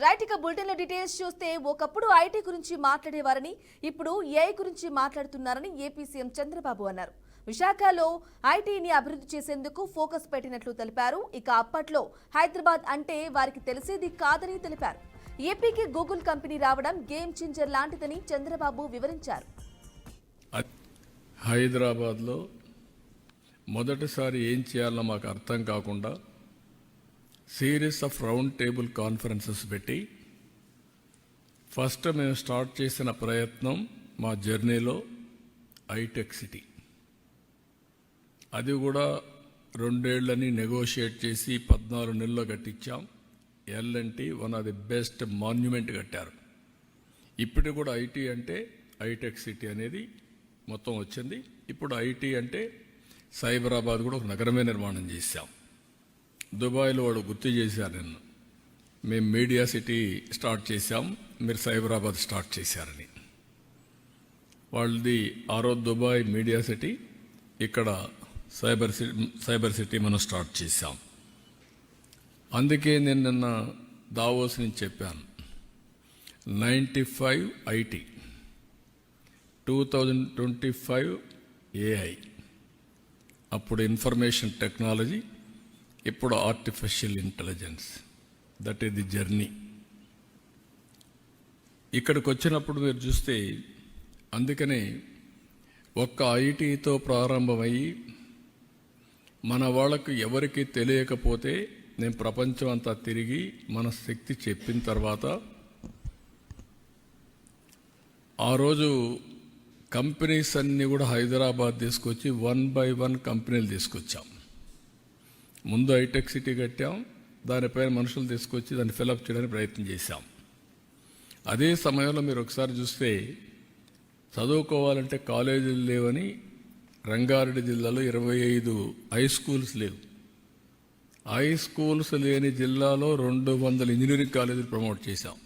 Right, ఇక బులెటిన్లో details చూస్తే ఒకప్పుడు ఐటీ గురించి మాట్లాడేవారని ఇప్పుడు ఏఐ గురించి మాట్లాడుతున్నారని ఏపీ సీఎం చంద్రబాబు అన్నారు. విశాఖలో ఐటీని అభివృద్ధి చేసేందుకు ఫోకస్ పెట్టినట్లు తెలిపారు. ఇక అప్పట్లో హైదరాబాద్ అంటే వారికి తెలిసేది కాదని తెలిపారు. ఏపీకి గూగుల్ కంపెనీ రావడం గేమ్ చేంజర్ లాంటిదని చంద్రబాబు వివరించారు. హైదరాబాద్లో మొదటిసారి ఏం చేయాలో మాకు అర్థం కాకుండా series of round table conferences పెట్టి ఫస్ట్ మేము స్టార్ట్ చేసిన ప్రయత్నం మా జర్నీలో ఐటెక్ సిటీ. అది కూడా 2 ఏళ్లని నెగోషియేట్ చేసి 14 నెలల్లో కట్టించాం. LNT one of the best monument కట్టారు. ఇప్పుడు కూడా ఐటీ అంటే ఐటెక్ సిటీ అనేది మొత్తం వచ్చింది. ఇప్పుడు ఐటీ అంటే సైబరాబాద్ కూడా ఒక నగరమే నిర్మాణం చేశాం. దుబాయ్లో వాడు గుర్తు చేశారు నిన్ను, మేము మీడియా సిటీ స్టార్ట్ చేశాం, మీరు సైబరాబాద్ స్టార్ట్ చేశారని. వాళ్ళది రోజు దుబాయ్ మీడియా సిటీ, ఇక్కడ సైబర్ సిటీ మనం స్టార్ట్ చేశాం. అందుకే నేను నిన్న దావోస్ నుంచి చెప్పాను, 95 ఐటీ, 2025 ఏఐ, అప్పుడు ఇన్ఫర్మేషన్ టెక్నాలజీ, ఇప్పుడు artificial intelligence. That is the journey. ఇక్కడికి వచ్చినప్పుడు మీరు చూస్తే, అందుకనే ఒక్క ఐటీతో ప్రారంభమయ్యి మన వాళ్ళకు ఎవరికి తెలియకపోతే నేను ప్రపంచం అంతా తిరిగి మన శక్తి చెప్పిన తర్వాత ఆ రోజు కంపెనీస్ అన్నీ కూడా హైదరాబాద్ తీసుకొచ్చి 1 by 1 కంపెనీలు తీసుకొచ్చాం. ముందు హైటెక్ సిటీ కట్టాం, దానిపైన మనుషులు తీసుకొచ్చి దాన్ని ఫిలప్ చేయడానికి ప్రయత్నం చేశాం. అదే సమయంలో మీరు ఒకసారి చూస్తే చదువుకోవాలంటే కాలేజీలు లేవని రంగారెడ్డి జిల్లాలో 25 హై స్కూల్స్ లేవు. హై స్కూల్స్ లేని జిల్లాలో 200 ఇంజనీరింగ్ కాలేజీలు ప్రమోట్ చేశాం.